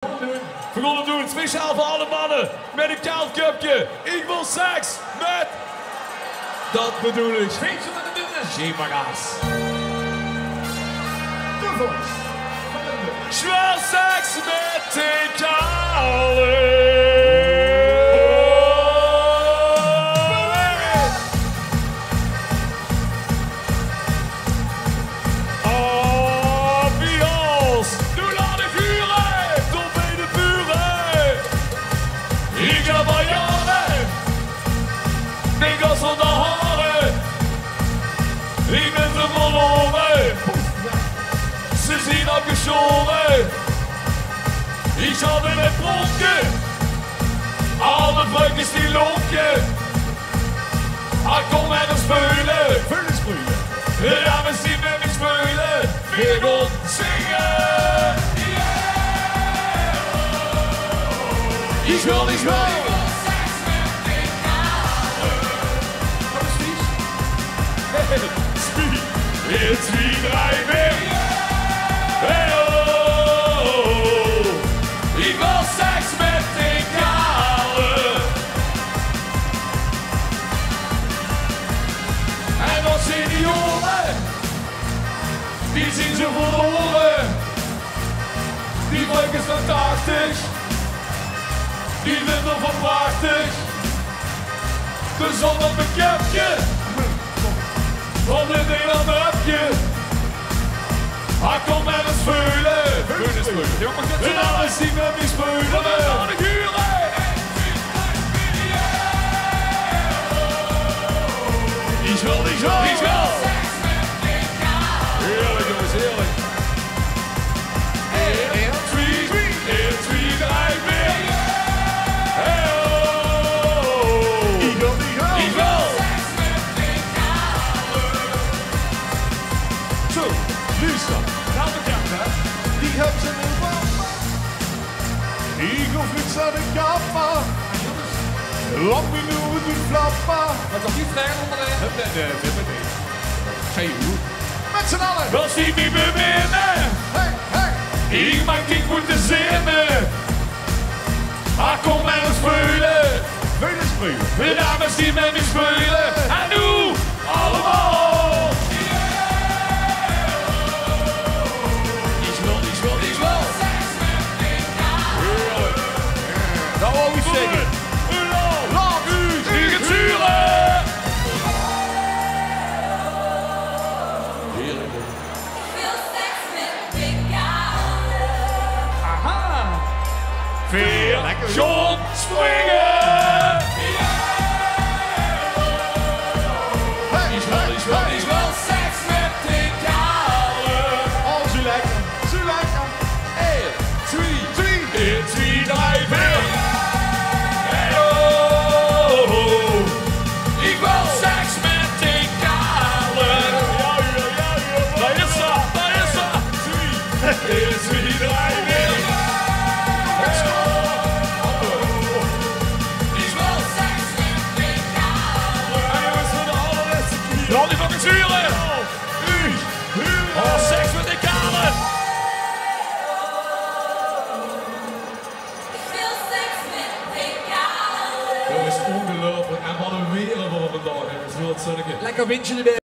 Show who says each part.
Speaker 1: We gaan het doen, speciaal voor alle mannen, met een koud cupje. Ik wil seks met... Dat bedoel ik.
Speaker 2: Feestje met de business.
Speaker 1: G-Magas.
Speaker 2: The voice van de business.
Speaker 1: Zwaar seks met de kale. Ik ben verloren, ze zien afgeschoren. Ik zal weer met pronken, alle vleugels die lonken. Ah, kom met ons spelen, ja, we zien met me spelen. We gaan zingen, ich will. It's wie driving. Hey oh, ik wil seks met de kale. En wat senioren, die zien ze verloren. Die vleugels van 80, die vinden van prachtig. De zon op een kapje. Van dit ding aan het hapje. Hij komt met een speulen. En alles zien met die speulen. Wat is aan de huren? Ich will. Heerlijk jongens, heerlijk. 1, 2, 3, weer. Hey oh. Ich will.
Speaker 2: Zo, nu is dat. Nou bekend hè. Die hebben ze nu papa. Egelflits aan de kappa. Lang genoeg doen flappa.
Speaker 3: Maar toch niet ver onderweg?
Speaker 2: Nee.
Speaker 3: Geen hoe.
Speaker 2: Met z'n allen.
Speaker 1: Wel zie wie me winnen.
Speaker 2: Hey.
Speaker 1: Ik maak niet moeten zinnen. Ah, kom met ons spelen. De dames die met me spelen. En nu allemaal. Ik wil.
Speaker 3: Nou, wou ik zeggen.
Speaker 1: Lang u tegen zuren. Heerlijk.
Speaker 4: Veel seks met de kale.
Speaker 1: Aha. Veel John springen. Ik wil seks met de kale.
Speaker 2: Als u lekker.
Speaker 1: 1, 2, 3, weer. Hey oh, ik wil seks met de kale. Daar is ze. 1, 2, 3, weer.
Speaker 4: Ik wil seks met de kale.
Speaker 1: En jongens, voor de allerlaatste keer. Al die fucking zuren. Oh, seks met de kale.
Speaker 4: Ik wil seks met de kale.
Speaker 1: Dat is ongelooflijk. En wat een weer voor vandaag. Het is wel het zonnetje.
Speaker 3: Lekker windje erbij.